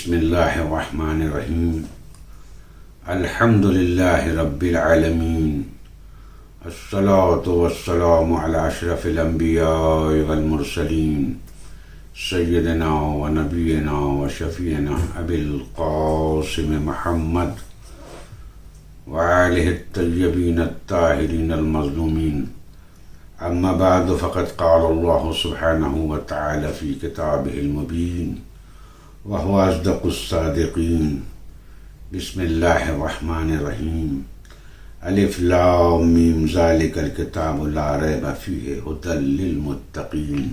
بسم اللہ الرحمن الرحیم الحمد للہ رب العالمین الصلاة والسلام علی اشرف الانبیاء والمرسلین سیدنا و نبینا و شفیعنا ابی القاسم محمد وآلہ الطیبین الطاہرین المظلومین اما بعد فقد قال اللہ سبحانہ وتعالی فی کتابہ المبین وهو أصدق الصادقين بسم الله الرحمن الرحيم الف لام میم ذلك الكتاب لا ريب فيه هدى للمتقين.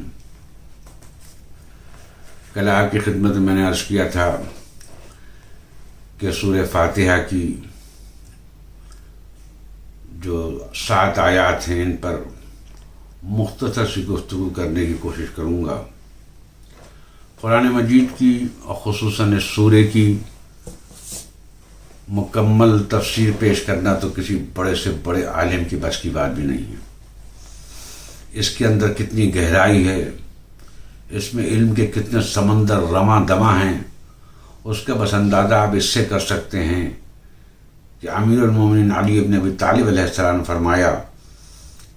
کل آپ کی خدمت میں نے عرض کیا تھا کہ سورہ فاتحہ کی جو 7 آیات ہیں ان پر مختصر سی گفتگو کرنے کی کوشش کروں گا. قرآن مجید کی اور خصوصاً اس سورے کی مکمل تفسیر پیش کرنا تو کسی بڑے سے بڑے عالم کی بس کی بات بھی نہیں ہے. اس کے اندر کتنی گہرائی ہے، اس میں علم کے کتنے سمندر رواں دواں ہیں، اس کا بس اندازہ آپ اس سے کر سکتے ہیں کہ امیر المومنین علی ابن ابی طالب علیہ السلام نے فرمایا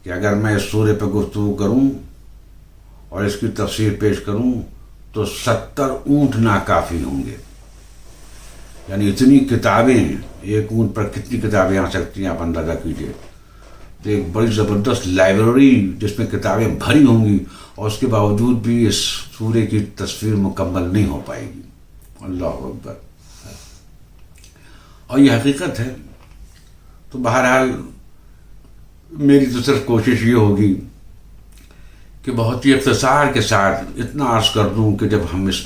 کہ اگر میں اس سورے پہ گفتگو کروں اور اس کی تفسیر پیش کروں تو 70 اونٹ ناکافی ہوں گے. یعنی اتنی کتابیں، ایک اونٹ پر کتنی کتابیں آ سکتی ہیں آپ اندازہ کیجئے. تو ایک بڑی زبردست لائبریری جس میں کتابیں بھری ہوں گی اور اس کے باوجود بھی اس سورے کی تصویر مکمل نہیں ہو پائے گی. اللہ اکبر. اور یہ حقیقت ہے. تو بہرحال میری تو صرف کوشش یہ ہوگی کہ بہت ہی اختصار کے ساتھ اتنا عرض کر دوں کہ جب ہم اس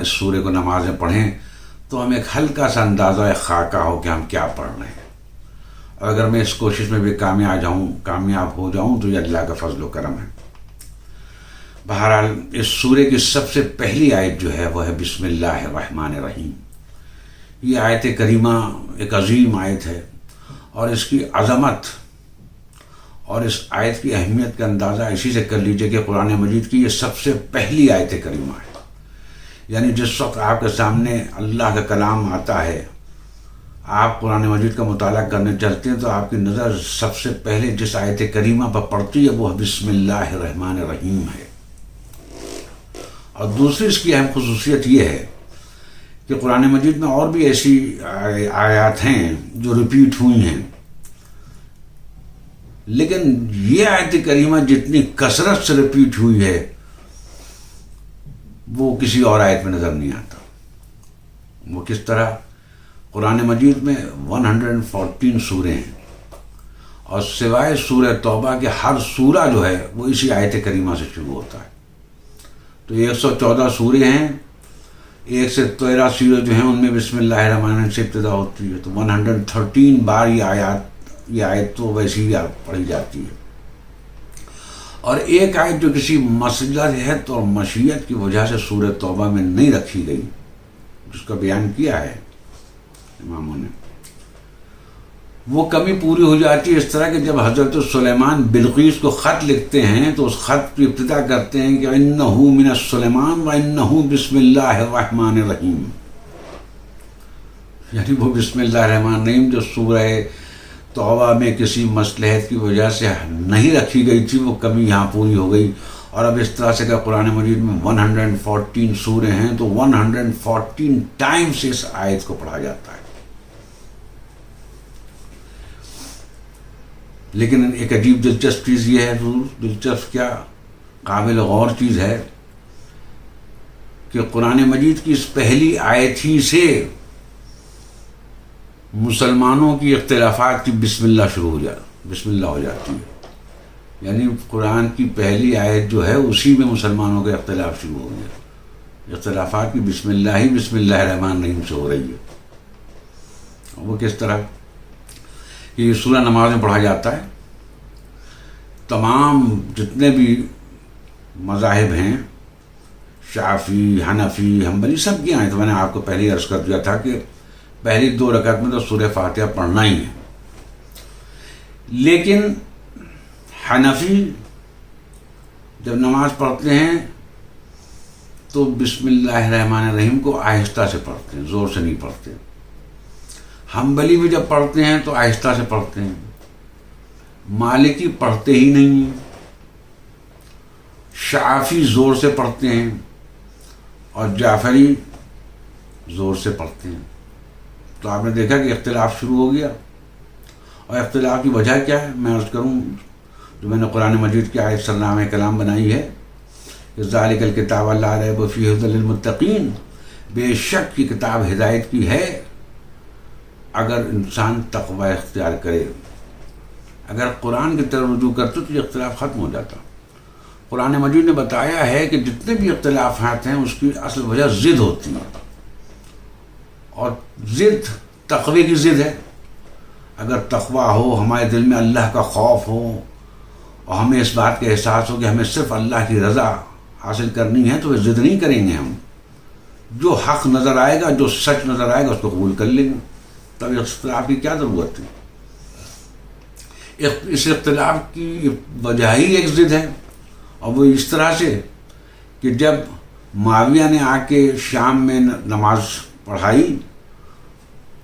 سورے کو نمازیں پڑھیں تو ہمیں ایک ہلکا سا اندازہ ایک خاکہ ہو کہ ہم کیا پڑھ رہے ہیں. اور اگر میں اس کوشش میں بھی کامیاب ہو جاؤں تو یہ اللہ کا فضل و کرم ہے. بہرحال اس سورے کی سب سے پہلی آیت جو ہے وہ ہے بسم اللہ الرحمن الرحیم. یہ آیت کریمہ ایک عظیم آیت ہے اور اس کی عظمت اور اس آیت کی اہمیت کا اندازہ اسی سے کر لیجئے کہ قرآن مجید کی یہ سب سے پہلی آیت کریمہ ہے. یعنی جس وقت آپ کے سامنے اللہ کا کلام آتا ہے، آپ قرآن مجید کا مطالعہ کرنے چلتے ہیں تو آپ کی نظر سب سے پہلے جس آیت کریمہ پر پڑتی ہے وہ بسم اللہ الرحمن الرحیم ہے. اور دوسری اس کی اہم خصوصیت یہ ہے کہ قرآن مجید میں اور بھی ایسی آیات ہیں جو ریپیٹ ہوئی ہیں، لیکن یہ آیت کریمہ جتنی کثرت سے ریپیٹ ہوئی ہے وہ کسی اور آیت میں نظر نہیں آتا. وہ کس طرح؟ قرآن مجید میں 114 سورے ہیں اور سوائے سورہ توبہ کے ہر سورہ جو ہے وہ اسی آیت کریمہ سے شروع ہوتا ہے. تو 114 سورے ہیں، 1 سے 13 سورے جو ہیں ان میں بسم اللہ الرحمن الرحیم سے ابتدا ہوتی ہے. تو 113 بار یہ آیت تو ویسے ہی پڑھی جاتی ہے. اور ایک آیت جو کسی مصلحت اور مشیت کی وجہ سے سورہ توبہ میں نہیں رکھی گئی، جس کا بیان کیا ہے اماموں نے، وہ کمی پوری ہو جاتی ہے اس طرح کہ جب حضرت سلیمان بلقیس کو خط لکھتے ہیں تو اس خط کی ابتدا کرتے ہیں کہ اِنَّهُ مِنَ سلیمان وَإِنَّهُ بسم اللہ الرحمن الرحیم. یعنی وہ بسم اللہ الرحمن الرحیم جو سورہ توبہ میں کسی مصلحت کی وجہ سے نہیں رکھی گئی تھی وہ کمی یہاں پوری ہو گئی. اور اب اس طرح سے کہ قرآن مجید میں 114 سورے ہیں تو 114 ٹائمز اس آیت کو پڑھا جاتا ہے. لیکن ایک عجیب دلچسپ چیز یہ ہے، دلچسپ کیا قابل غور چیز ہے کہ قرآن مجید کی اس پہلی آیت ہی سے مسلمانوں کی اختلافات کی بسم اللہ ہو جاتی ہے. یعنی قرآن کی پہلی آیت جو ہے اسی میں مسلمانوں کے اختلاف شروع ہو گیا. اختلافات کی بسم اللہ الرحمن الرحیم سے ہو رہی ہے. وہ کس طرح؟ یہ سورہ نماز میں پڑھا جاتا ہے. تمام جتنے بھی مذاہب ہیں، شافعی، حنفی، حنبلی، سب کی آئیں. تو میں نے آپ کو پہلے عرض کر دیا تھا کہ پہلی 2 رکعت میں تو سورہ فاتحہ پڑھنا ہی ہے. لیکن حنفی جب نماز پڑھتے ہیں تو بسم اللہ الرحمن الرحیم کو آہستہ سے پڑھتے ہیں، زور سے نہیں پڑھتے۔ حنبلی بھی جب پڑھتے ہیں تو آہستہ سے پڑھتے ہیں، مالکی پڑھتے ہی نہیں ہیں، شافعی زور سے پڑھتے ہیں اور جعفری زور سے پڑھتے ہیں۔ تو آپ نے دیکھا کہ اختلاف شروع ہو گیا، اور اختلاف کی وجہ کیا ہے؟ میں عرض کروں، جو میں نے قرآن مجید کی آیت سرنامہ کلام بنائی ہے کہ ذالک الکتاب لا ریب فیہ ھدی للمتقین، بے شک کی کتاب ہدایت کی ہے اگر انسان تقوی اختیار کرے۔ اگر قرآن کی طرف رجوع کرتے تو یہ اختلاف ختم ہو جاتا۔ قرآن مجید نے بتایا ہے کہ جتنے بھی اختلافات ہیں اس کی اصل وجہ ضد ہوتی ہے، اور ضد تقوی کی ضد ہے۔ اگر تقوی ہو، ہمارے دل میں اللہ کا خوف ہو، اور ہمیں اس بات کا احساس ہو کہ ہمیں صرف اللہ کی رضا حاصل کرنی ہے، تو وہ ضد نہیں کریں گے۔ ہم جو حق نظر آئے گا، جو سچ نظر آئے گا، اس کو قبول کر لیں گے۔ تب اختلاف کی کیا ضرورت ہے؟ اس اختلاف کی وجہ ہی ایک ضد ہے، اور وہ اس طرح سے کہ جب معاویہ نے آ کے شام میں نماز پڑھائی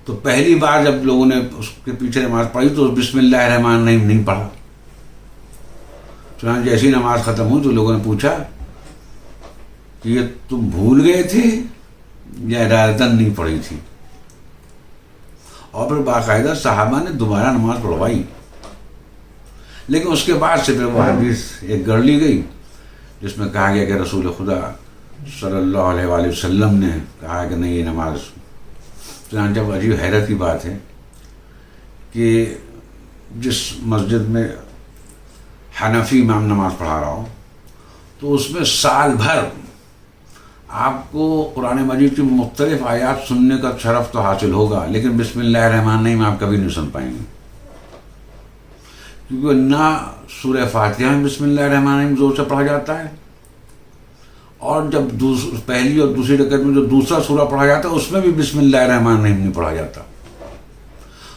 تو پہلی بار جب لوگوں نے اس کے پیچھے نماز پڑھی تو بسم اللہ الرحمن الرحیم نہیں پڑھا۔ چنانچہ جیسی نماز ختم ہوئی تو لوگوں نے پوچھا کہ یہ تم بھول گئے تھے یا ارادتاً نہیں پڑھی تھی؟ اور پھر باقاعدہ صحابہ نے دوبارہ نماز پڑھوائی، لیکن اس کے بعد سے پھر وہ حدیث ایک گڑھ لی گئی جس میں کہا گیا کہ رسول خدا صلی اللہ علیہ وآلہ وسلم نے کہا کہ نہیں، یہ نماز۔ چنانچہ وہ عجیب حیرت کی بات ہے کہ جس مسجد میں حنفی امام نماز پڑھا رہا ہو تو اس میں سال بھر آپ کو قرآن مجید کی مختلف آیات سننے کا شرف تو حاصل ہوگا، لیکن بسم اللہ الرحمن الرحیم آپ کبھی نہیں سن پائیں گے، کیونکہ نہ سورہ فاتحہ میں بسم اللہ الرحمن الرحیم زور سے پڑھا جاتا ہے، اور جب پہلی اور دوسری رکعت میں جو دوسرا سورہ پڑھا جاتا ہے اس میں بھی بسم اللہ الرحمن الرحیم نہیں پڑھا جاتا۔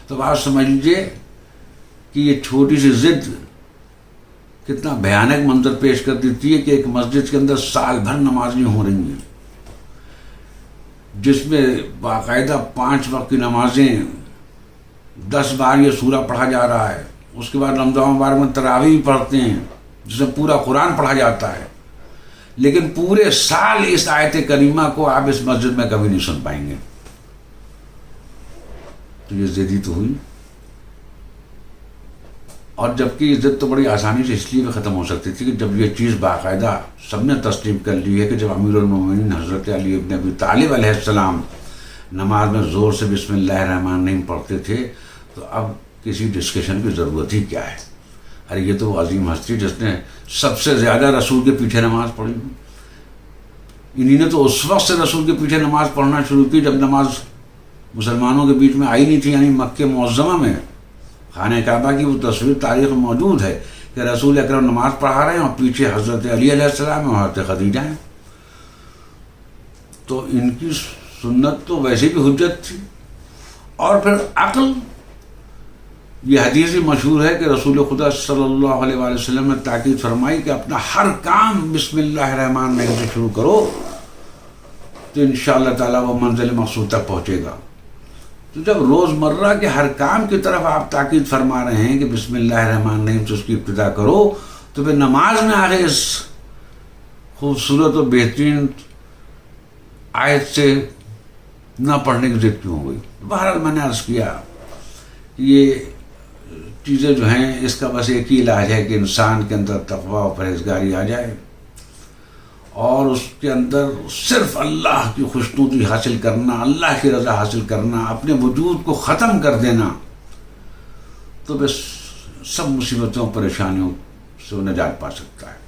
تو آپ سمجھ لیجیے کہ یہ چھوٹی سی ضد کتنا بھیانک منظر پیش کر دیتی ہے کہ ایک مسجد کے اندر سال بھر نمازیں ہو رہی ہیں، جس میں باقاعدہ 5 وقت کی نمازیں 10 بار یہ سورہ پڑھا جا رہا ہے، اس کے بعد رمضان مبارک میں تراویح پڑھتے ہیں جس میں پورا قرآن پڑھا جاتا ہے، لیکن پورے سال اس آیت کریمہ کو آپ اس مسجد میں کبھی نہیں سن پائیں گے۔ تو یہ ضدی تو ہوئی، اور جبکہ یہ ضد تو بڑی آسانی سے اس لیے بھی ختم ہو سکتی تھی کہ جب یہ چیز باقاعدہ سب نے تسلیم کر لی ہے کہ جب امیر المومنین حضرت علی ابن ابی طالب علیہ السلام نماز میں زور سے بسم اللہ الرحمن الرحیم پڑھتے تھے تو اب کسی ڈسکشن کی ضرورت ہی کیا ہے؟ ارے یہ تو وہ عظیم ہستی جس نے سب سے زیادہ رسول کے پیچھے نماز پڑھی، انہی نے تو اس وقت سے رسول کے پیچھے نماز پڑھنا شروع کی جب نماز مسلمانوں کے بیچ میں آئی نہیں تھی، یعنی مکہ معظمہ میں خانہ کعبہ کی وہ تصویر تاریخ موجود ہے کہ رسول اکرم نماز پڑھا رہے ہیں اور پیچھے حضرت علی علیہ السلام اور حضرت خدیجہ ہیں۔ تو ان کی سنت تو ویسے بھی حجت تھی، اور پھر عقل، یہ حدیث بھی مشہور ہے کہ رسول خدا صلی اللہ علیہ وآلہ وسلم نے تاکید فرمائی کہ اپنا ہر کام بسم اللہ الرحمن الرحیم سے شروع کرو تو انشاءاللہ تعالیٰ وہ منزل مقصود تک پہنچے گا۔ تو جب روزمرہ کے ہر کام کی طرف آپ تاکید فرما رہے ہیں کہ بسم اللہ الرحمن الرحیم سے اس کی ابتدا کرو، تو پھر نماز میں آگے اس خوبصورت و بہترین آیت سے نہ پڑھنے کی ضد کیوں ہوئی؟ بہرحال میں نے عرض کیا یہ چیزیں جو ہیں اس کا بس ایک ہی علاج ہے کہ انسان کے اندر تقویٰ و پرہیزگاری آ جائے، اور اس کے اندر صرف اللہ کی خوشنودی حاصل کرنا، اللہ کی رضا حاصل کرنا، اپنے وجود کو ختم کر دینا، تو بس سب مصیبتوں پریشانیوں سے وہ نجات پا سکتا ہے۔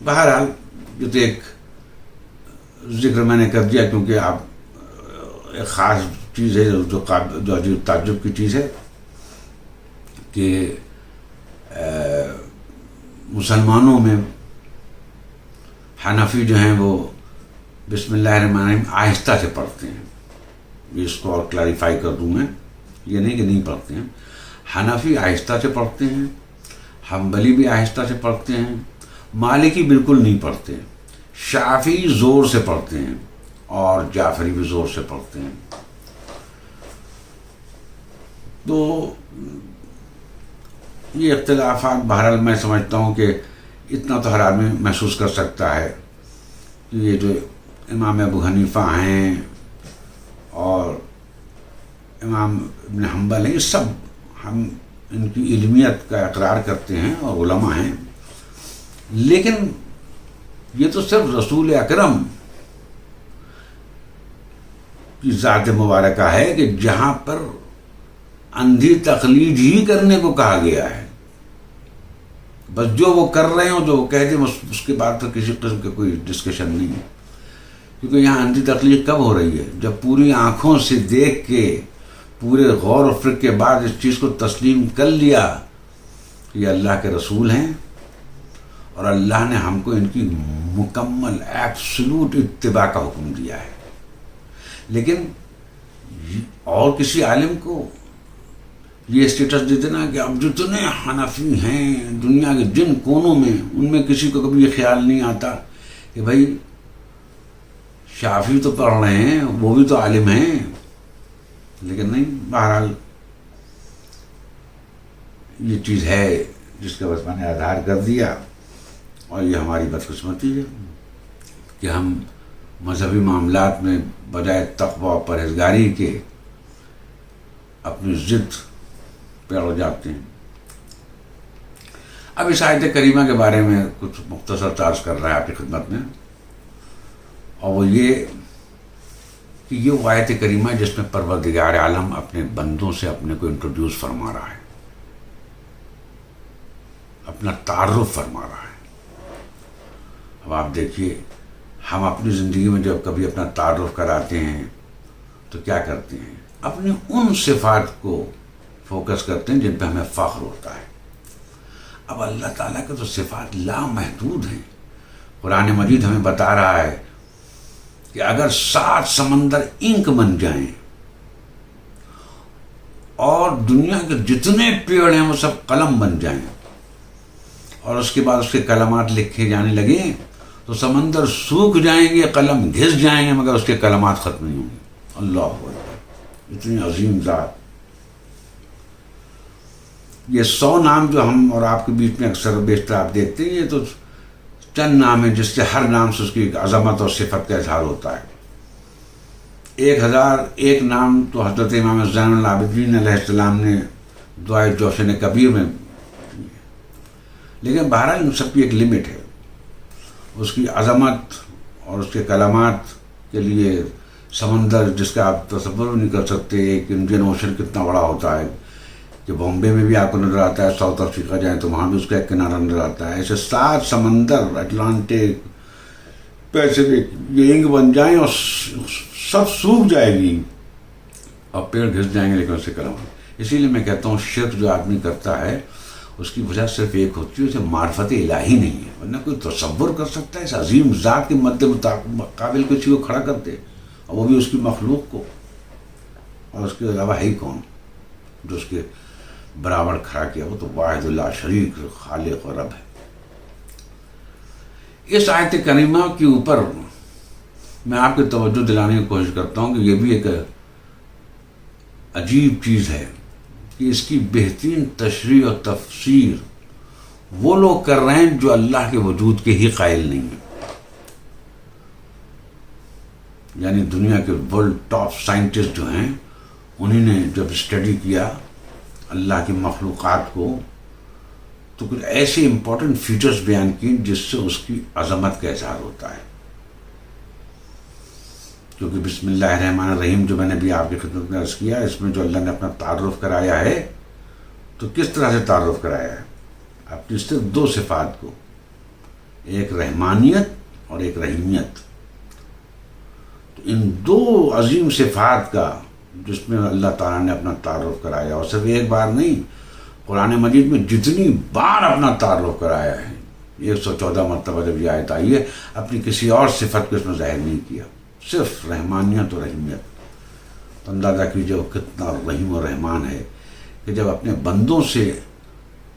بہرحال یہ تو ایک ذکر میں نے کر دیا کیونکہ آپ ایک خاص چیز ہے جو عجیب تعجب کی چیز ہے کہ مسلمانوں میں حنفی جو ہیں وہ بسم اللہ الرحمن الرحیم آہستہ سے پڑھتے ہیں۔ یہ اس کو اور کلیریفائی کر دوں میں، یہ نہیں کہ نہیں پڑھتے ہیں، حنفی آہستہ سے پڑھتے ہیں، حنبلی بھی آہستہ سے پڑھتے ہیں، مالکی بالکل نہیں پڑھتے ہیں۔ شافعی زور سے پڑھتے ہیں اور جعفری بھی زور سے پڑھتے ہیں. تو یہ اختلافات بہرحال میں سمجھتا ہوں کہ اتنا تو ہر آدمی محسوس کر سکتا ہے کہ یہ جو امام ابو حنیفہ ہیں اور امام ابن حنبل ہیں، یہ سب ہم ان کی علمیت کا اقرار کرتے ہیں اور علماء ہیں، لیکن یہ تو صرف رسول اکرم کی ذات مبارکہ ہے کہ جہاں پر اندھی تقلید ہی کرنے کو کہا گیا ہے. بس جو وہ کر رہے ہوں، جو وہ کہتے ہیں، اس کے بعد تو کسی قسم کا کوئی ڈسکشن نہیں ہے. کیونکہ یہاں اندھی تقلید کب ہو رہی ہے؟ جب پوری آنکھوں سے دیکھ کے، پورے غور و فکر کے بعد اس چیز کو تسلیم کر لیا کہ یہ اللہ کے رسول ہیں اور اللہ نے ہم کو ان کی مکمل ایبسلوٹ اتباع کا حکم دیا ہے. لیکن اور کسی عالم کو یہ اسٹیٹس دے دینا کہ اب جتنے حنفی ہیں دنیا کے جن کونوں میں، ان میں کسی کو کبھی یہ خیال نہیں آتا کہ بھائی شافعی تو پڑھ رہے ہیں، وہ بھی تو عالم ہیں. لیکن نہیں، بہرحال یہ چیز ہے جس کا بس میں نے اظہار کر دیا، اور یہ ہماری بدقسمتی ہے کہ ہم مذہبی معاملات میں بجائے تقوی و پرہیزگاری کے اپنی ضد پہ اڑ جاتے ہیں. اب اس آیت کریمہ کے بارے میں کچھ مختصر عرض کر رہا ہے آپ کی خدمت میں، اور وہ یہ کہ یہ وہ آیت کریمہ ہے جس میں پروردگار عالم اپنے بندوں سے اپنے کو انٹروڈیوس فرما رہا ہے، اپنا تعارف فرما رہا ہے. اب آپ دیکھیے، ہم اپنی زندگی میں جب کبھی اپنا تعارف کراتے ہیں تو کیا کرتے ہیں؟ اپنی ان صفات کو فوکس کرتے ہیں جن پہ ہمیں فخر ہوتا ہے. اب اللہ تعالیٰ کے تو صفات لامحدود ہیں. قرآن مجید ہمیں بتا رہا ہے کہ اگر 7 سمندر انک بن جائیں اور دنیا کے جتنے پیڑ ہیں وہ سب قلم بن جائیں اور اس کے بعد اس کے کلمات لکھے جانے لگیں، تو سمندر سوکھ جائیں گے، قلم گھس جائیں گے، مگر اس کے کلمات ختم نہیں ہوں گے. اللہ اکبر، اتنی عظیم ذات. یہ 100 نام جو ہم اور آپ کے بیچ میں اکثر و بیشتر آپ دیکھتے ہیں، یہ تو چند نام ہیں جس سے ہر نام سے اس کی عظمت اور صفت کا اظہار ہوتا ہے. 1001 نام تو حضرت امام زین العابدین علیہ السلام نے دعائے جوشن کبیر میں، لیکن بہرحال ان سب کی ایک لمٹ ہے. اس کی عظمت اور اس کے کلمات کے لیے سمندر جس کا آپ تصور نہیں کر سکتے، ایک انڈین اوشن کتنا بڑا ہوتا ہے کہ بامبے میں بھی آپ کو نظر آتا ہے، ساؤتھ افریقہ جائیں تو وہاں بھی اس کا ایک کنارہ نظر آتا ہے. ایسے 7 سمندر، اٹلانٹک، پیسفک، یہ انک بن جائیں اور سب سوکھ جائے گی اور پیڑ گھس جائیں گے، لیکن اس سے کلمات. اسی لیے میں کہتا ہوں شرک جو آدمی کرتا ہے اس کی وجہ صرف ایک ہوتی ہے، اسے معرفت الہی نہیں ہے. ورنہ کوئی تصور کر سکتا ہے اس عظیم ذات کے مد مقابل کسی کو کھڑا کر دے، اور وہ بھی اس کی مخلوق کو، اور اس کے علاوہ ہے ہی کون جو اس کے برابر کھڑا کیا؟ وہ تو واحد لا شریک خالق و رب ہے. اس آیت کریمہ کے اوپر میں آپ کی توجہ دلانے کی کوشش کرتا ہوں کہ یہ بھی ایک عجیب چیز ہے کہ اس کی بہترین تشریح اور تفسیر وہ لوگ کر رہے ہیں جو اللہ کے وجود کے ہی قائل نہیں ہیں. یعنی دنیا کے ورلڈ ٹاپ سائنٹسٹ جو ہیں، انہوں نے جب اسٹڈی کیا اللہ کی مخلوقات کو تو کچھ ایسے امپورٹنٹ فیچرز بیان کیے جس سے اس کی عظمت کا اظہار ہوتا ہے. کیونکہ بسم اللہ الرحمن الرحیم جو میں نے بھی آپ کی خدمت میں عرض کیا، اس میں جو اللہ نے اپنا تعارف کرایا ہے تو کس طرح سے تعارف کرایا ہے؟ اپنی صرف 2 صفات کو، ایک رحمانیت اور ایک رحیمیت. تو ان 2 عظیم صفات کا جس میں اللہ تعالیٰ نے اپنا تعارف کرایا، اور صرف ایک بار نہیں، قرآن مجید میں جتنی بار اپنا تعارف کرایا ہے، 114 مرتبہ جب یہ آیت آئی ہے، اپنی کسی اور صفت کو اس میں ظاہر نہیں کیا، صرف رحمانیت اور رحیمیت. تو اندازہ کیجیے وہ کتنا رحیم و رحمان ہے کہ جب اپنے بندوں سے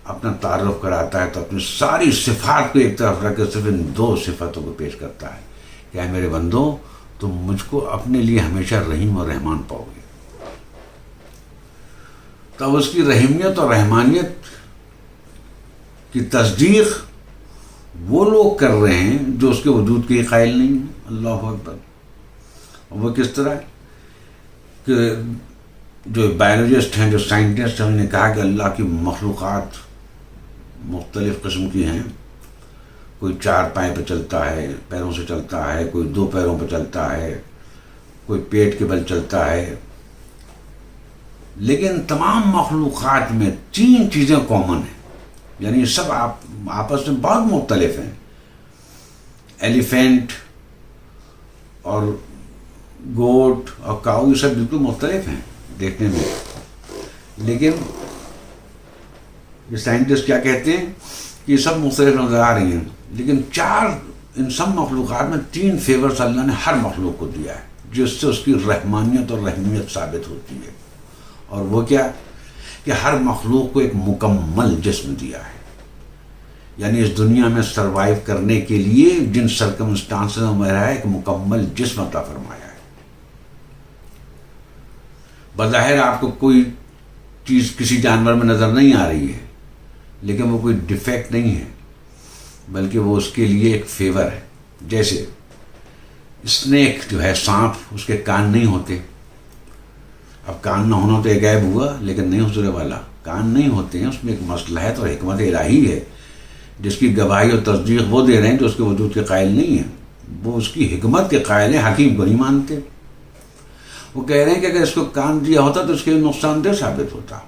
اپنا تعارف کراتا ہے تو اپنی ساری صفات کو ایک طرف رکھ کے صرف ان 2 صفتوں کو پیش کرتا ہے کہ اے میرے بندو تم مجھ کو اپنے لیے ہمیشہ رحیم اور رحمان پاؤ گے. تب اس کی رحیمیت اور رحمانیت کی تصدیق وہ لوگ کر رہے ہیں جو اس کے وجود کے قائل نہیں ہیں. اللہ اکبر. وہ کس طرح کہ جو بایولوجسٹ ہیں، جو سائنٹسٹ ہیں، انہوں نے کہا کہ اللہ کی مخلوقات مختلف قسم کی ہیں. کوئی 4 پائے پہ چلتا ہے، پیروں سے چلتا ہے، کوئی 2 پیروں پہ چلتا ہے، کوئی پیٹ کے بل چلتا ہے. لیکن تمام مخلوقات میں 3 چیزیں کامن ہیں، یعنی سب آپس میں بہت مختلف ہیں. ایلیفینٹ اور گوٹ اور کاؤ یہ سب بالکل مختلف ہیں دیکھنے میں. لیکن یہ سائنٹسٹ کیا کہتے ہیں کہ یہ سب مختلف نظر آ رہی ہیں، لیکن ان سب مخلوقات میں 3 فیورز اللہ نے ہر مخلوق کو دیا ہے جس سے اس کی رحمانیت اور رحمیت ثابت ہوتی ہے. اور وہ کیا کہ ہر مخلوق کو ایک مکمل جسم دیا ہے، یعنی اس دنیا میں سروائیو کرنے کے لیے جن سرکمسٹانسز میں رہا ہے ایک مکمل جسم عطا فرمایا ہے. بظاہر آپ کو کوئی چیز کسی جانور میں نظر نہیں آ رہی ہے، لیکن وہ کوئی ڈیفیکٹ نہیں ہے بلکہ وہ اس کے لیے ایک فیور ہے. جیسے اسنیک جو ہے، سانپ، اس کے کان نہیں ہوتے. اب کان نہ ہونا تو ایک عیب ہوا، لیکن نہیں حضور والا، کان نہیں ہوتے ہیں، اس میں ایک مصلحت اور حکمت الہی ہے جس کی گواہی اور تصدیق وہ دے رہے ہیں جو اس کے وجود کے قائل نہیں ہیں. وہ اس کی حکمت کے قائل ہیں، حکیم کو نہیں مانتے. وہ کہہ رہے ہیں کہ اگر اس کو کان دیا ہوتا تو اس کے نقصان دہ ثابت ہوتا.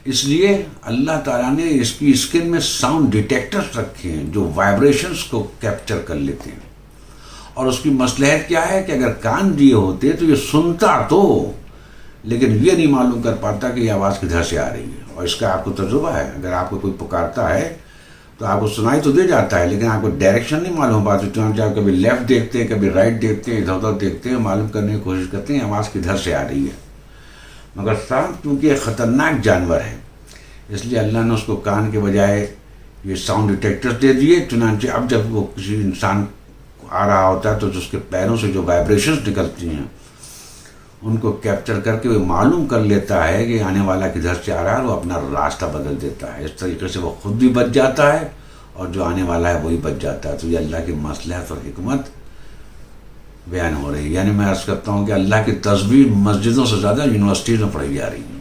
اس لیے اللہ تعالیٰ نے اس کی اسکن میں ساؤنڈ ڈیٹیکٹرز رکھے ہیں جو وائبریشنز کو کیپچر کر لیتے ہیں. اور اس کی مصلحت کیا ہے کہ اگر کان دیے ہوتے تو یہ سنتا تو، لیکن یہ نہیں معلوم کر پاتا کہ یہ آواز کدھر سے آ رہی ہے. اور اس کا آپ کو تجربہ ہے، اگر آپ کو کوئی پکارتا ہے تو آپ کو سنائی تو دے جاتا ہے، لیکن آپ کو ڈائریکشن نہیں معلوم ہو پاتی. چنانچہ آپ کبھی لیفٹ دیکھتے ہیں، کبھی رائٹ دیکھتے ہیں، ادھر ادھر دیکھتے ہیں، معلوم کرنے کی کوشش کرتے ہیں آواز کدھر سے آ رہی ہے. مگر سانپ کیونکہ ایک خطرناک جانور ہے، اس لیے اللہ نے اس کو کان کے بجائے یہ ساؤنڈ ڈیٹیکٹرز دے دیے. چنانچہ اب جب وہ کسی انسان آ رہا ہوتا ہے تو اس کے پیروں سے جو وائبریشنز نکلتی ہیں ان کو کیپچر کر کے وہ معلوم کر لیتا ہے کہ آنے والا کدھر سے آ رہا ہے، وہ اپنا راستہ بدل دیتا ہے. اس طریقے سے وہ خود بھی بچ جاتا ہے اور جو آنے والا ہے وہی بچ جاتا ہے. تو یہ اللہ کی مصلحت اور حکمت بیان ہو رہی ہے. یعنی میں عرض کرتا ہوں کہ اللہ کی تصویر مسجدوں سے زیادہ یونیورسٹیز میں پڑھی جا رہی ہے.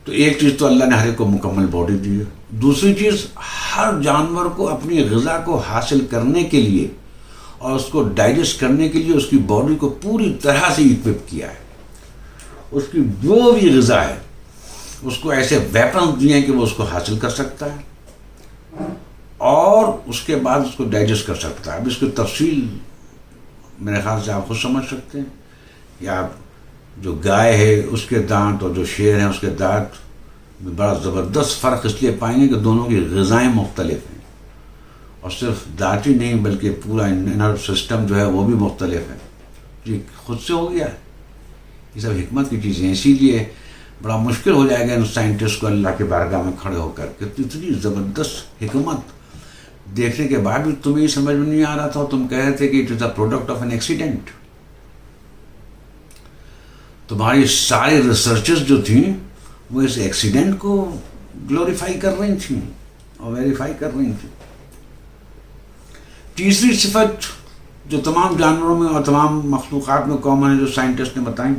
تو ایک چیز تو اللہ نے ہر ایک کو مکمل باڈی دی ہے. دوسری چیز، ہر جانور کو اپنی غذا کو حاصل کرنے کے لیے اور اس کو ڈائجسٹ کرنے کے لیے اس کی باڈی کو پوری طرح سے اکوپ کیا ہے. اس کی جو بھی غذا ہے اس کو ایسے ویپنز دیے ہیں کہ وہ اس کو حاصل کر سکتا ہے اور اس کے بعد اس کو ڈائجسٹ کر سکتا ہے. اب اس کی تفصیل میرے خیال سے آپ خود سمجھ سکتے ہیں. یا جو گائے ہے اس کے دانت اور جو شیر ہیں اس کے دانت میں بڑا زبردست فرق اس لیے پائیں گے کہ دونوں کی غذائیں مختلف ہیں، اور صرف دانت ہی نہیں بلکہ پورا انر سسٹم جو ہے وہ بھی مختلف ہے. یہ خود سے ہو گیا ہے. یہ سب حکمت کی چیزیں ہیں. اسی لیے بڑا مشکل ہو جائے گا ان سائنٹسٹ کو اللہ کے بارگاہ میں کھڑے ہو کر کہ اتنی زبردست حکمت دیکھنے کے بعد بھی تمہیں یہ سمجھ میں نہیں آ رہا تھا. تم کہہ رہے تھے کہ it is the product of an accident. تمہاری ساری ریسرچز جو تھیں وہ اس ایکسیڈنٹ کو گلوریفائی کر رہی تھیں اور ویریفائی کر رہی تھیں. تیسری صفت جو تمام جانوروں میں اور تمام مخلوقات میں کامن ہے جو سائنٹسٹ نے بتائیں،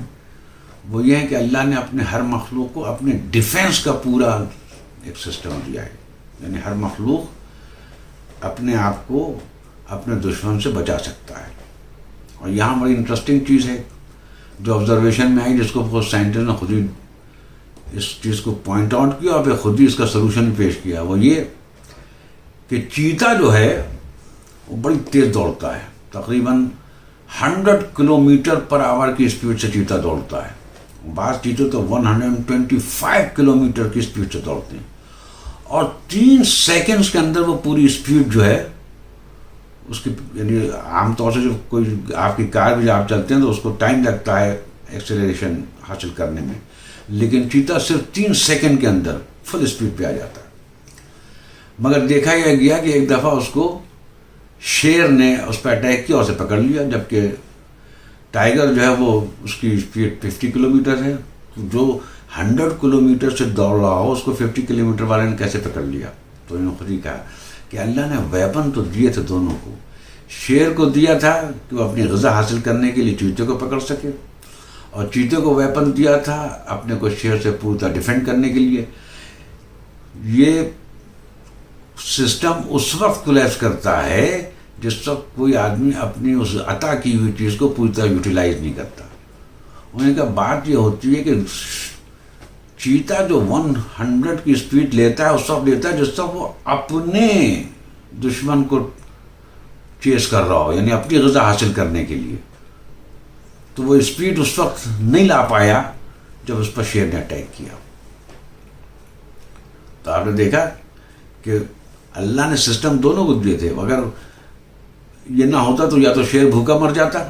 وہ یہ ہے کہ اللہ نے اپنے ہر مخلوق کو اپنے ڈیفینس کا پورا ایک سسٹم دیا ہے. یعنی ہر مخلوق اپنے آپ کو اپنے دشمن سے بچا سکتا ہے. اور یہاں بڑی انٹرسٹنگ چیز ہے جو آبزرویشن میں آئی، جس کو خود سائنٹسٹ نے خود ہی اس چیز کو پوائنٹ آؤٹ کیا اور پھر خود ہی اس کا سلوشن پیش کیا. وہ یہ کہ چیتا جو ہے وہ بڑی تیز دوڑتا ہے. تقریباً 100 کلومیٹر پر آور کی اسپیڈ سے چیتا دوڑتا ہے. بعض چیتے تو 125 کلومیٹر کی اسپیڈ سے دوڑتے ہیں، اور 3 سیکنڈز کے اندر وہ پوری اسپیڈ جو ہے اس کی، یعنی عام طور سے جو کوئی آپ کی کار بھی آپ چلتے ہیں تو اس کو ٹائم لگتا ہے ایکسیلریشن حاصل کرنے میں، لیکن چیتا صرف 3 سیکنڈ کے اندر فل اسپیڈ پہ آ جاتا ہے. مگر دیکھا یہ گیا کہ ایک دفعہ اس کو شیر نے اس پہ اٹیک کیا اور اسے پکڑ لیا، جبکہ ٹائیگر جو ہے وہ اس کی اسپیڈ 50 کلومیٹر ہے. جو 100 کلومیٹر سے دوڑ رہا ہو اس کو 50 کلومیٹر والے نے کیسے پکڑ لیا؟ تو انہوں نے خود ہی کہا کہ اللہ نے ویپن تو دیے تھے دونوں کو. شیر کو دیا تھا کہ وہ اپنی غذا حاصل کرنے کے لیے چیتے کو پکڑ سکے، اور چیتے کو ویپن دیا تھا اپنے کو شیر سے پورا ڈیفینڈ کرنے کے لیے. یہ سسٹم اس وقت کولیپس کرتا ہے جس وقت کوئی آدمی اپنی اس عطا کی ہوئی چیز کو پوری طرح یوٹیلائز نہیں کرتا. انہیں کا بات یہ ہوتی ہے کہ چیتا جو 100 کی اسپیڈ لیتا ہے اس وقت لیتا ہے جس وقت وہ اپنے دشمن کو چیز کر رہا ہو، یعنی اپنی غذا حاصل کرنے کے لیے. تو وہ اسپیڈ اس وقت نہیں لا پایا جب اس پر شیر نے اٹیک کیا. تو آپ نے دیکھا کہ اللہ نے سسٹم دونوں کو دیے تھے. اگر یہ نہ ہوتا تو یا تو شیر بھوکا مر جاتا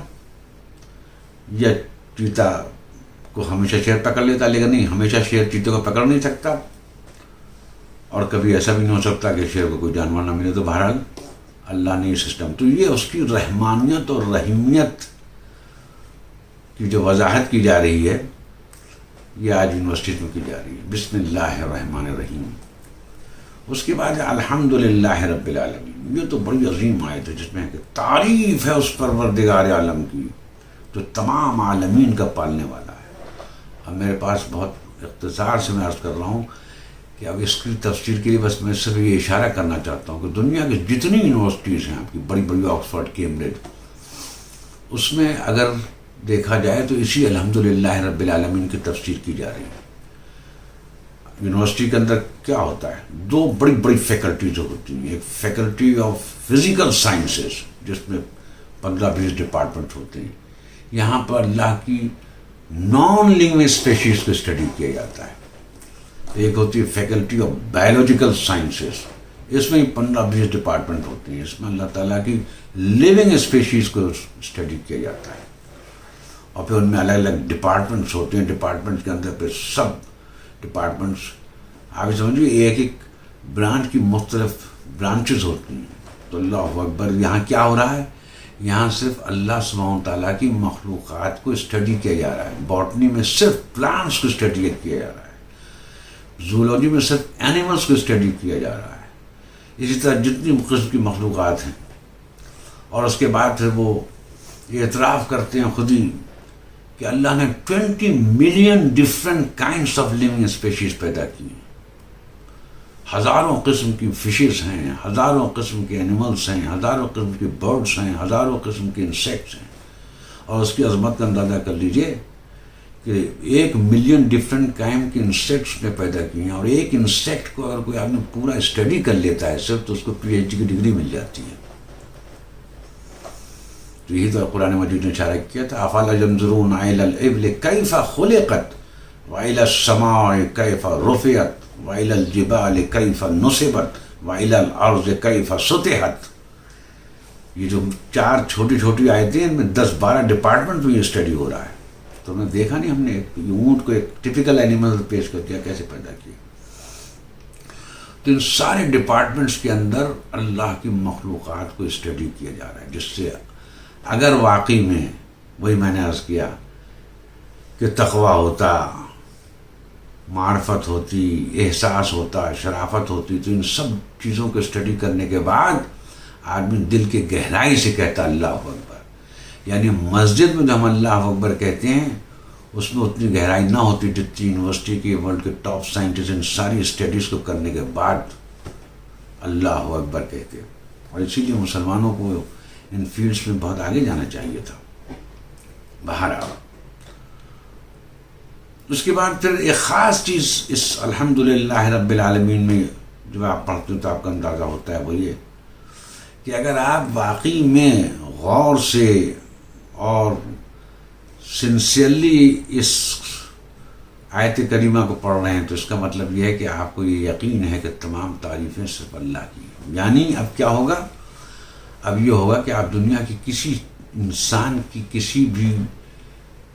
یا چیتا کو ہمیشہ شیر پکڑ لیتا، لیکن نہیں، ہمیشہ شیر چیتے کو پکڑ نہیں سکتا، اور کبھی ایسا بھی نہیں ہو سکتا کہ شیر کو کوئی جانور نہ ملے. تو بہرحال اللہ نے یہ سسٹم، تو یہ اس کی رحمانیت اور رحیمیت کی جو وضاحت کی جا رہی ہے یہ آج یونیورسٹیز میں کی جا رہی ہے. بسم اللہ الرحمن الرحیم. اس کے بعد الحمدللہ رب العالمین. یہ تو بڑی عظیم آیت ہے جس میں کہ تعریف ہے اس پروردگار عالم کی جو تمام عالمین کا پالنے والا ہے. اب میرے پاس بہت اختصار سے میں عرض کر رہا ہوں کہ اب اس کی تفسیر کے لیے بس میں صرف یہ اشارہ کرنا چاہتا ہوں کہ دنیا کی جتنی یونیورسٹیز ہیں آپ کی بڑی بڑی، آکسفورڈ، کیمبرج، اس میں اگر دیکھا جائے تو اسی الحمدللہ رب العالمین کی تفسیر کی جا رہی ہے. یونیورسٹی کے اندر کیا ہوتا ہے؟ 2 بڑی بڑی فیکلٹیز ہوتی ہیں. ایک فیکلٹی آف فزیکل سائنسز جس میں 15-20 ڈپارٹمنٹ ہوتے ہیں. یہاں پر اللہ کی نان لونگ اسپیشیز کو اسٹڈی کیا جاتا ہے. ایک ہوتی ہے فیکلٹی آف بایولوجیکل سائنسز، اس میں 15-20 ڈپارٹمنٹ ہوتی ہیں. اس میں اللہ تعالیٰ کی لیونگ اسپیشیز کو اسٹڈی کیا جاتا ہے، اور پھر ان میں الگ الگ ڈپارٹمنٹس ہوتے ہیں. ڈپارٹمنٹ کے اندر پھر سب ڈپارٹمنٹس آپ سمجھیے ایک ایک برانچ کی مختلف برانچز ہوتی ہیں. تو اللہ اکبر، یہاں کیا ہو رہا ہے؟ یہاں صرف اللہ سبحانہ تعالیٰ کی مخلوقات کو اسٹڈی کیا جا رہا ہے. باٹنی میں صرف پلانٹس کو اسٹڈی کیا جا رہا ہے، زولوجی میں صرف اینیملس کو اسٹڈی کیا جا رہا ہے. اسی طرح جتنی قسم کی مخلوقات ہیں. اور اس کے بعد پھر وہ یہ اعتراف کرتے ہیں خود ہی کہ اللہ نے 20 million different kinds of living species پیدا کی ہیں. ہزاروں قسم کی فشز ہیں، ہزاروں قسم کے اینیملس ہیں، ہزاروں قسم کے برڈس ہیں، ہزاروں قسم کے انسیکٹس ہیں. اور اس کی عظمت کا اندازہ کر لیجئے کہ 1 ملین ڈفرینٹ کائنڈ کے انسیکٹس نے پیدا کی ہیں. اور ایک انسیکٹ کو اگر کوئی آدمی پورا اسٹڈی کر لیتا ہے صرف، تو اس کو PhD کی ڈگری مل جاتی ہے. تو یہی تو قرآن مجید نے اشارہ کیا تھا، افلا ينظرون الى الابل كيف خلقت والى السماء كيف رفعت والى الجبال كيف نصبت والى الارض كيف سطحت. یہ جو 4 چھوٹی چھوٹی آیتیں ان میں 10-12 ڈپارٹمنٹ میں یہ اسٹڈی ہو رہا ہے. تو ہم نے دیکھا نہیں، ہم نے اونٹ کو ایک ٹپیکل اینیمل پیش کر دیا، کیسے پیدا کیا. تو ان سارے ڈپارٹمنٹس کے اندر اللہ کی مخلوقات کو اسٹڈی کیا جا رہا ہے، جس سے اگر واقعی میں وہی میں نے عرض کیا کہ تقویٰ ہوتا، معرفت ہوتی، احساس ہوتا، شرافت ہوتی، تو ان سب چیزوں کو اسٹڈی کرنے کے بعد آدمی دل کے گہرائی سے کہتا اللہ اکبر. یعنی مسجد میں جو ہم اللہ اکبر کہتے ہیں اس میں اتنی گہرائی نہ ہوتی جتنی یونیورسٹی کے ورلڈ کے ٹاپ سائنٹسٹ ان ساری اسٹڈیز کو کرنے کے بعد اللہ اکبر کہتے ہیں. اور اسی لیے مسلمانوں کو ان فیلڈس میں بہت آگے جانا چاہیے تھا. بہرحال اس کے بعد پھر ایک خاص چیز اس الحمدللہ رب العالمین میں جب آپ پڑھتے ہو تو آپ کا اندازہ ہوتا ہے، وہ یہ کہ اگر آپ واقعی میں غور سے اور سنسیئرلی اس آیت کریمہ کو پڑھ رہے ہیں تو اس کا مطلب یہ ہے کہ آپ کو یہ یقین ہے کہ تمام تعریفیں صرف اللہ کی ہیں. یعنی اب کیا ہوگا؟ اب یہ ہوگا کہ آپ دنیا کی کسی انسان کی کسی بھی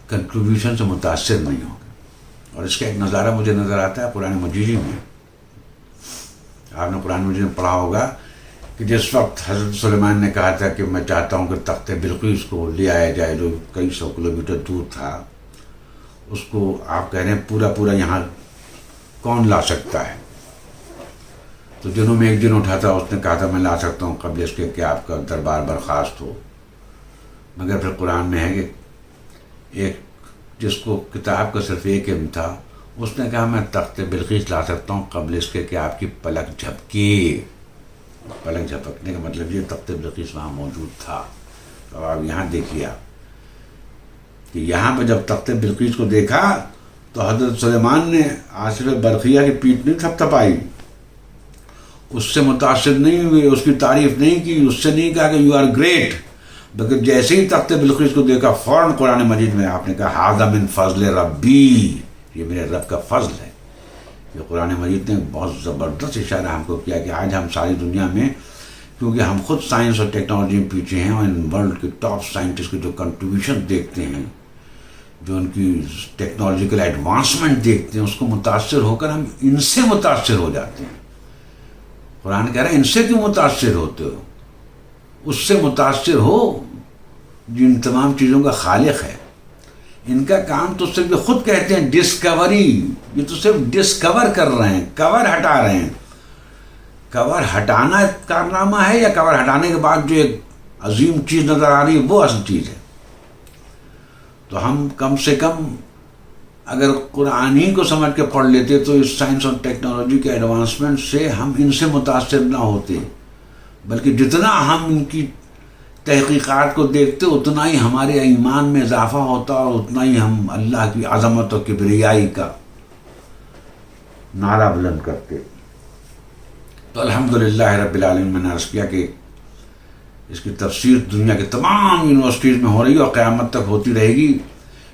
کنٹریبیوشن سے متاثر نہیں ہوں گے. اور اس کا ایک نظارہ مجھے نظر آتا ہے قرآن مجید میں. آپ نے قرآن مجید میں پڑھا ہوگا کہ جس وقت حضرت سلیمان نے کہا تھا کہ میں چاہتا ہوں کہ تخت بلقیس کو لے آیا جائے جو کئی 100 کلومیٹر دور تھا، اس کو آپ کہہ رہے ہیں پورا یہاں کون لا سکتا ہے؟ تو جنہوں میں ایک جن اٹھا تھا، اس نے کہا تھا میں لا سکتا ہوں قبل اس کے کہ آپ کا دربار برخاست ہو. مگر پھر قرآن میں ہے کہ ایک جس کو کتاب کا صرف ایک علم تھا، اس نے کہا میں تخت بلقیس لا سکتا ہوں قبل اس کے کہ آپ کی پلک جھپکے. پلک جھپکنے کا مطلب یہ تخت بلقیس وہاں موجود تھا. تو آپ یہاں دیکھیے آپ کہ یہاں پہ جب تخت بلقیس کو دیکھا تو حضرت سلیمان نے آصف برقیہ کی پیٹھ نہیں تھپتھپائی، اس سے متاثر نہیں ہوئے، اس کی تعریف نہیں کی، اس سے نہیں کہا کہ یو آر گریٹ، بلکہ جیسے ہی تخت بلقیس کو دیکھا فوراً قرآن مجید میں آپ نے کہا ھذا من فضل ربی، یہ میرے رب کا فضل ہے. یہ قرآن مجید نے بہت زبردست اشارہ ہم کو کیا کہ آج ہم ساری دنیا میں، کیونکہ ہم خود سائنس اور ٹیکنالوجی میں پیچھے ہیں، اور ان ورلڈ کے ٹاپ سائنٹسٹ کے جو کنٹریبیوشن دیکھتے ہیں، جو ان کی ٹیکنالوجیکل ایڈوانسمنٹ دیکھتے ہیں، اس کو متاثر ہو کر ہم ان سے متاثر ہو جاتے ہیں. قرآن کہہ رہا ہے ان سے کیوں متاثر ہوتے ہو؟ اس سے متاثر ہو جو ان تمام چیزوں کا خالق ہے. ان کا کام تو صرف یہ خود کہتے ہیں ڈسکوری، یہ تو صرف ڈسکور کر رہے ہیں، کور ہٹا رہے ہیں. کور ہٹانا کارنامہ ہے یا کور ہٹانے کے بعد جو ایک عظیم چیز نظر آ رہی ہے وہ اصل چیز ہے؟ تو ہم کم سے کم اگر قرآن ہی کو سمجھ کے پڑھ لیتے تو اس سائنس اور ٹیکنالوجی کے ایڈوانسمنٹ سے ہم ان سے متاثر نہ ہوتے، بلکہ جتنا ہم ان کی تحقیقات کو دیکھتے اتنا ہی ہمارے ایمان میں اضافہ ہوتا اور اتنا ہی ہم اللہ کی عظمت اور کبریائی کا نعرہ بلند کرتے. تو الحمدللہ رب العالمین میں نے عرض کیا کہ اس کی تفسیر دنیا کے تمام یونیورسٹیز میں ہو رہی ہے اور قیامت تک ہوتی رہے گی.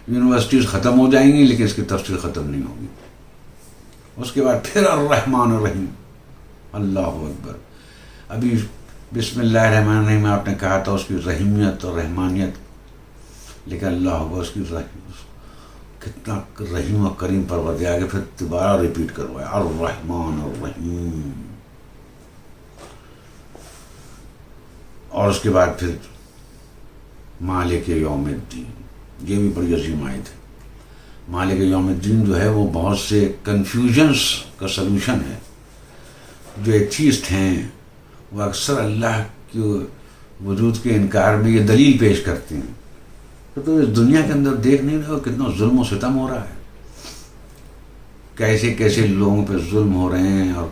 یونیورسٹیز ختم ہو جائیں گی لیکن اس کی تفسیر ختم نہیں ہوگی. اس کے بعد پھر الرحمن الرحیم، اللہ اکبر. ابھی بسم اللہ الرحمن الرحیم آپ نے کہا تھا اس کی رحیمیت اور رحمانیت، لیکن اللہ اکبر اس کی کتنا رحیم و کریم پروردگار کے پھر دوبارہ ریپیٹ کروایا الرحمن الرحیم. اور اس کے بعد پھر مالک یوم الدین، یہ بھی بڑی عظیم آیت ہے. مالک یوم الدین جو ہے وہ بہت سے کنفیوژنس کا سلوشن ہے. جو ایتھیسٹ ہیں وہ اکثر اللہ کے وجود کے انکار میں یہ دلیل پیش کرتے ہیں کہ تو اس دنیا کے اندر دیکھ نہیں رہے ہو کتنا ظلم و ستم ہو رہا ہے، کیسے کیسے لوگوں پہ ظلم ہو رہے ہیں، اور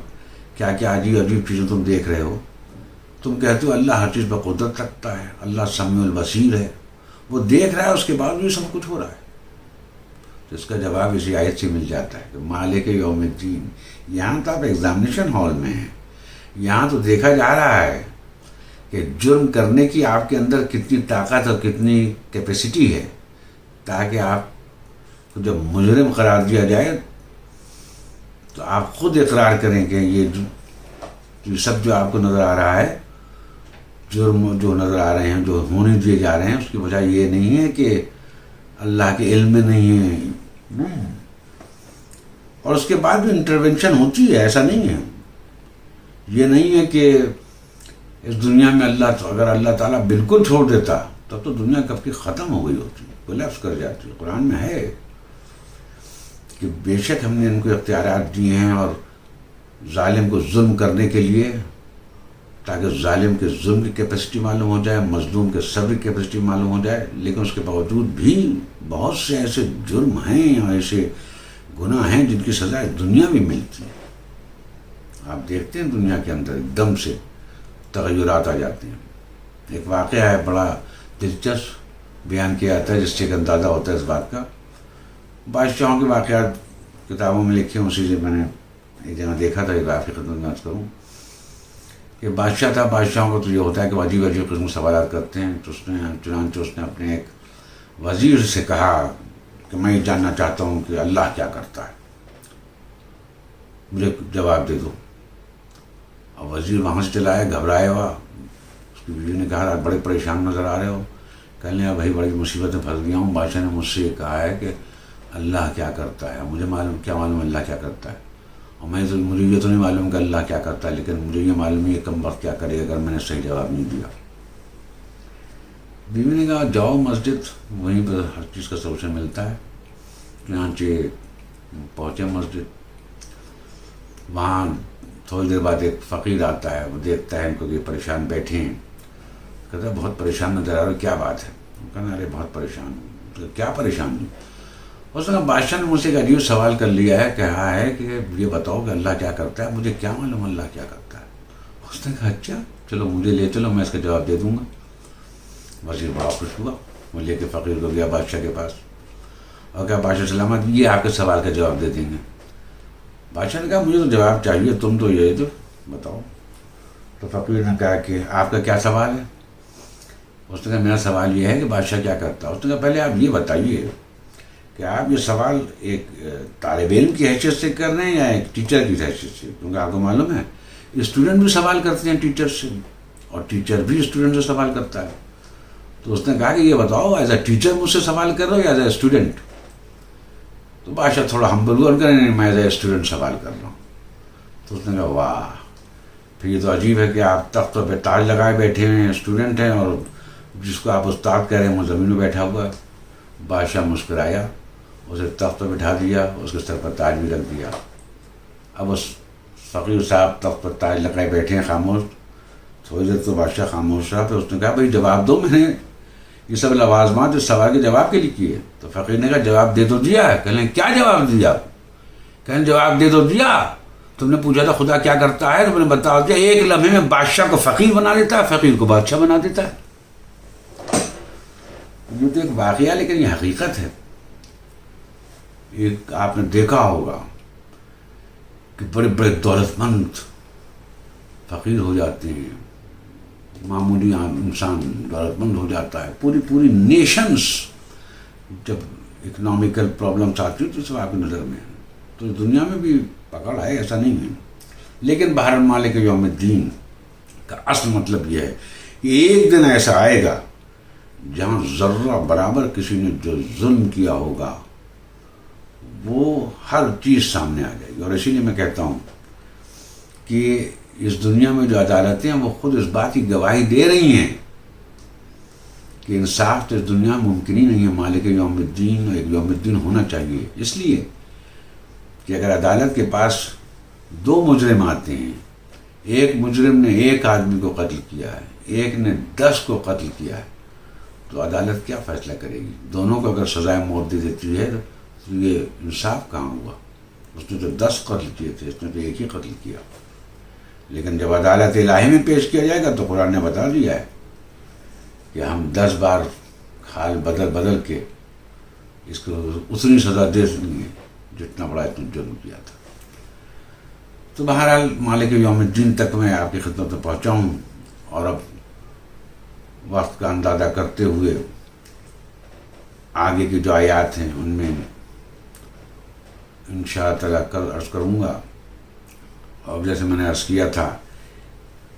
کیا کیا عجیب عجیب چیزیں تم دیکھ رہے ہو. تم کہتے ہو اللہ ہر چیز پہ قدرت رکھتا ہے، اللہ سمیع البصیر ہے، وہ دیکھ رہا ہے، اس کے بعد بھی سب کچھ ہو رہا ہے. تو اس کا جواب اسی آیت سے مل جاتا ہے کہ مالک یوم الدین. یہاں تو آپ ایگزامینیشن ہال میں ہیں، یہاں تو دیکھا جا رہا ہے کہ جرم کرنے کی آپ کے اندر کتنی طاقت اور کتنی کیپیسٹی ہے، تاکہ آپ کو جب مجرم قرار دیا جائے تو آپ خود اقرار کریں کہ یہ سب جو آپ کو نظر آ رہا ہے، جرم جو نظر آ رہے ہیں، جو ہونے دیے جا رہے ہیں، اس کی وجہ یہ نہیں ہے کہ اللہ کے علم میں نہیں ہے. اور اس کے بعد بھی انٹرونشن ہوتی ہے، ایسا نہیں ہے. یہ نہیں ہے کہ اس دنیا میں اگر اللہ تعالیٰ بالکل چھوڑ دیتا تب تو دنیا کب کی ختم ہو گئی ہوتی، کولیپس کر جاتی. قرآن میں ہے کہ بے شک ہم نے ان کو اختیارات دیے ہیں اور ظالم کو ظلم کرنے کے لیے، تاکہ ظالم کے ظلم کی کیپیسٹی معلوم ہو جائے، مظلوم کے صبر کی کیپیسٹی معلوم ہو جائے. لیکن اس کے باوجود بھی بہت سے ایسے جرم ہیں اور ایسے گناہ ہیں جن کی سزا دنیا میں ملتی ہے. آپ دیکھتے ہیں دنیا کے اندر ایک دم سے تغیرات آ جاتے ہیں. ایک واقعہ ہے بڑا دلچسپ بیان کیا جاتا ہے جس سے ایک اندازہ ہوتا ہے اس بات کا. بادشاہوں کے واقعات کتابوں میں لکھے ہیں، اسی سے میں نے ایک جگہ دیکھا تھا، ایک واقعی خدمت میں عرض کروں کہ بادشاہ تھا. بادشاہوں کو تو یہ ہوتا ہے کہ عجیب عجیب قسم کے سوالات کرتے ہیں. تو چنانچہ اس نے اپنے ایک وزیر سے کہا کہ میں یہ جاننا چاہتا ہوں کہ اللہ کیا کرتا ہے، مجھے جواب دے دو. اور وزیر وہاں سے چلا ہے گھبرایا ہوا. اس کی بیوی نے کہا آپ بڑے پریشان نظر آ رہے ہو. کہنے لگا بھائی بڑی مصیبت میں پھنس گیا ہوں، بادشاہ نے مجھ سے یہ کہا ہے کہ اللہ کیا کرتا ہے، مجھے کیا معلوم اللہ کیا کرتا ہے، اور مجھے یہ تو نہیں معلوم کہ اللہ کیا کرتا ہے، لیکن مجھے یہ معلوم ہے یہ کم وقت کیا کرے اگر میں نے صحیح جواب نہیں دیا۔ بیوی نے کہا جاؤ مسجد، وہیں پر ہر چیز کا سولوشن ملتا ہے۔ چنانچہ پہنچے مسجد، وہاں تھوڑی دیر بعد ایک فقیر آتا ہے، وہ دیکھتا ہے ان کو کہ پریشان بیٹھے ہیں، کہتا ہے بہت پریشان نظر آ رہا ہے، کیا بات ہے؟ کہنا ارے بہت پریشان ہوں۔ کیا پریشانی؟ اس نے کہا بادشاہ نے مجھ سے ایک عجیب سوال کر لیا ہے، کہا ہے کہ یہ بتاؤ کہ اللہ کیا کرتا ہے، مجھے کیا معلوم اللہ کیا کرتا ہے۔ اس نے کہا اچھا چلو مجھے لے چلو، میں اس کا جواب دے دوں گا۔ وزیر بڑا خوش ہوا، وہ لے کے فقیر کو گیا بادشاہ کے پاس اور کہا بادشاہ سلامت یہ آپ کے سوال کا جواب دے دیں گے۔ بادشاہ نے کہا مجھے تو جواب چاہیے، تم تو یہ تو بتاؤ۔ تو فقیر نے کہا کہ آپ کا کیا سوال ہے؟ اس نے کہا میرا سوال یہ ہے کہ بادشاہ کیا کرتا ہے۔ اس نے کہا پہلے آپ یہ بتائیے کہ آپ یہ سوال ایک طالب علم کی حیثیت سے کر رہے ہیں یا ایک ٹیچر کی حیثیت سے، کیونکہ آپ کو معلوم ہے اسٹوڈنٹ بھی سوال کرتے ہیں ٹیچر سے، اور ٹیچر بھی اسٹوڈنٹ سے سوال کرتا ہے۔ تو اس نے کہا کہ یہ بتاؤ ایز اے ٹیچر مجھ سے سوال کر رہے ہو یا ایز اے اسٹوڈنٹ؟ تو بادشاہ تھوڑا ہمبل ہوا، نہیں میں ایز اے اسٹوڈنٹ سوال کر رہا ہوں۔ تو اس نے کہا واہ، پھر یہ تو عجیب ہے کہ آپ تختوں پہ تاج لگائے بیٹھے ہیں، اسٹوڈنٹ ہیں، اور جس کو آپ استاد کہہ رہے ہیں وہ زمین میں بیٹھا ہوا ہے۔ بادشاہ مسکرایا، اسے تخت پہ بٹھا دیا، اس کے سر پر تاج بھی رکھ دیا۔ اب اس فقیر صاحب تخت پر تاج لگائے بیٹھے ہیں خاموش۔ تھوڑی دیر تو بادشاہ خاموش رہا، پھر اس نے کہا بھائی جواب دو، میں نے یہ سب لوازمات اس سوال کے جواب کے لیے کیے۔ تو فقیر نے کہا جواب دے تو دیا ہے۔ کہنے کیا جواب دیا؟ کہنے جواب دے تو دیا، تم نے پوچھا تھا خدا کیا کرتا ہے، تم نے بتا دیا، ایک لمحے میں بادشاہ کو فقیر بنا دیتا ہے، فقیر کو بادشاہ بنا دیتا ہے۔ یہ تو ایک واقعہ لیکن یہ حقیقت ہے۔ ایک آپ نے دیکھا ہوگا کہ بڑے بڑے دولت مند فقیر ہو جاتے ہیں، معمولی انسان دولت مند ہو جاتا ہے، پوری نیشنز جب اکنامیکل پرابلمس آتی ہیں تو سب آپ کی نظر میں ہے۔ تو دنیا میں بھی پکڑ ہے، ایسا نہیں ہے، لیکن بہرحال مالک یوم الدین کا اصل مطلب یہ ہے کہ ایک دن ایسا آئے گا جہاں ذرہ برابر کسی نے جو ظلم کیا ہوگا وہ ہر چیز سامنے آ جائے گی۔ اور اسی لیے میں کہتا ہوں کہ اس دنیا میں جو عدالتیں ہیں وہ خود اس بات کی گواہی دے رہی ہیں کہ انصاف تو اس دنیا میں ممکن ہی نہیں ہے۔ مالک یوم الدین اور ایک یوم الدین ہونا چاہیے، اس لیے کہ اگر عدالت کے پاس دو مجرم آتے ہیں، ایک مجرم نے ایک آدمی کو قتل کیا ہے، ایک نے 10 کو قتل کیا ہے، تو عدالت کیا فیصلہ کرے گی؟ دونوں کو اگر سزائے موت دے دیتی ہے تو یہ انصاف کہاں ہوا؟ اس نے تو 10 قتل کیے تھے، اس نے تو ایک ہی قتل کیا۔ لیکن جب عدالت الہی میں پیش کیا جائے گا تو قرآن نے بتا دیا ہے کہ ہم 10 بار حال بدل کے اس کو اتنی سزا دے دیں گے جتنا بڑا اتنا جرم کیا تھا۔ تو بہرحال مالک یوم الدین تک میں آپ کی خدمت میں پہنچا ہوں، اور اب وقت کا اندازہ کرتے ہوئے آگے کی جو آیات ہیں ان میں انشاء تعالیٰ کل عرض کروں گا۔ اور جیسے میں نے عرض کیا تھا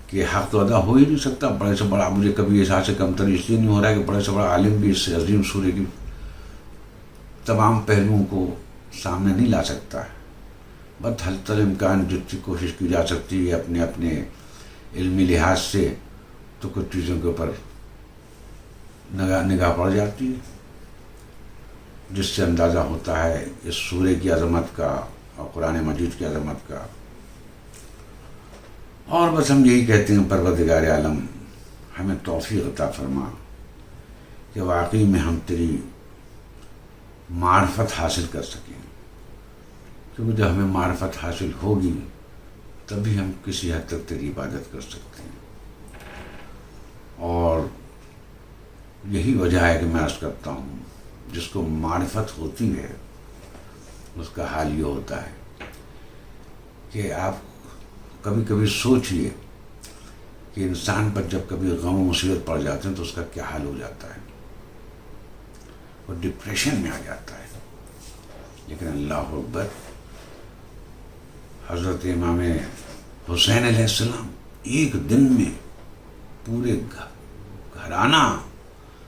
کہ حق تو ادا ہو ہی نہیں سکتا، بڑے سے بڑا مجھے کبھی احساس سے کمتر اس لیے نہیں ہو رہا ہے کہ بڑے سے بڑا عالم بھی اس عظیم سورے کی تمام پہلوؤں کو سامنے نہیں لا سکتا ہے۔ بس حد الامکان جتنی کوشش کی جا سکتی ہے اپنے اپنے علمی لحاظ سے، تو کچھ چیزوں کے اوپر نگاہ پڑ جاتی ہے جس سے اندازہ ہوتا ہے اس سورے کی عظمت کا اور قرآن مجید کی عظمت کا۔ اور بس ہم یہی کہتے ہیں پروردگار عالم ہمیں توفیق عطا فرما کہ واقعی میں ہم تیری معرفت حاصل کر سکیں، کیونکہ جب ہمیں معرفت حاصل ہوگی تبھی ہم کسی حد تک تیری عبادت کر سکتے ہیں۔ اور یہی وجہ ہے کہ میں عرض کرتا ہوں جس کو معرفت ہوتی ہے اس کا حال یہ ہوتا ہے کہ آپ کبھی کبھی سوچئے کہ انسان پر جب کبھی غم و مصیبت پڑ جاتے ہیں تو اس کا کیا حال ہو جاتا ہے، وہ ڈپریشن میں آ جاتا ہے۔ لیکن اللہ اکبر، حضرت امام حسین علیہ السلام ایک دن میں پورے گھرانہ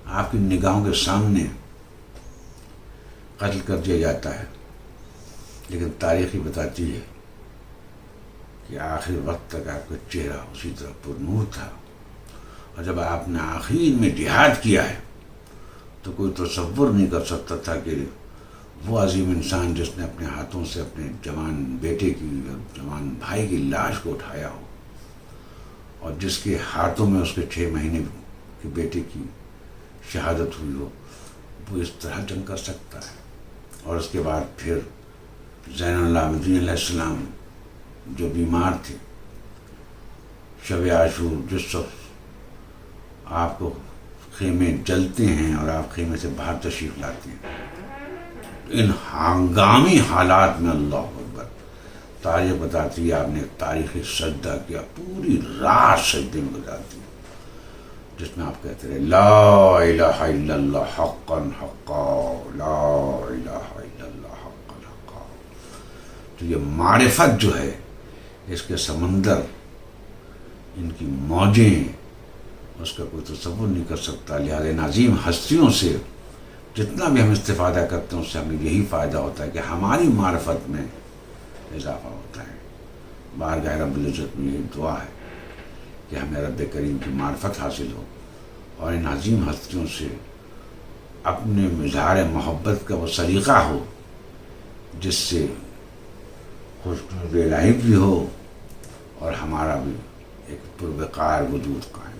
آپ کی نگاہوں کے سامنے قتل کر دیا جاتا ہے، لیکن تاریخ ہی بتاتی ہے کہ آخر وقت تک آپ کا چہرہ اسی طرح پر نور تھا، اور جب آپ نے آخر میں جہاد کیا ہے تو کوئی تصور نہیں کر سکتا تھا کہ وہ عظیم انسان جس نے اپنے ہاتھوں سے اپنے جوان بیٹے کی اور جوان بھائی کی لاش کو اٹھایا ہو، اور جس کے ہاتھوں میں اس کے 6 مہینے کے بیٹے کی شہادت ہوئی ہو، وہ اس طرح جنگ کر سکتا ہے۔ اور اس کے بعد پھر زین العابدین علیہ السلام جو بیمار تھے، شب عاشور جس وقت آپ کو خیمے جلتے ہیں اور آپ خیمے سے باہر تشریف لاتے ہیں، ان ہنگامی حالات میں اللہ اکبر، تاریخ بتاتی ہے آپ نے تاریخی سجدہ کیا، پوری رات سجدے میں گزارتی، جس میں آپ کہتے رہے لا الہ الا اللہ حقا حقا، لا الہ الا اللہ حقا حقا۔ تو یہ معرفت جو ہے، اس کے سمندر، ان کی موجیں، اس کا کوئی تصور نہیں کر سکتا۔ لہذا ان عظیم ہستیوں سے جتنا بھی ہم استفادہ کرتے ہیں، اس سے ہمیں یہی فائدہ ہوتا ہے کہ ہماری معرفت میں اضافہ ہوتا ہے۔ بارگاہ رب العزت میں یہی دعا ہے کہ ہمیں رب کریم کی معرفت حاصل ہو، اور ان عظیم ہستیوں سے اپنے اظہار محبت کا وہ سلیقہ ہو جس سے خوشنود الہی بھی ہو اور ہمارا بھی ایک پروقار وجود قائم۔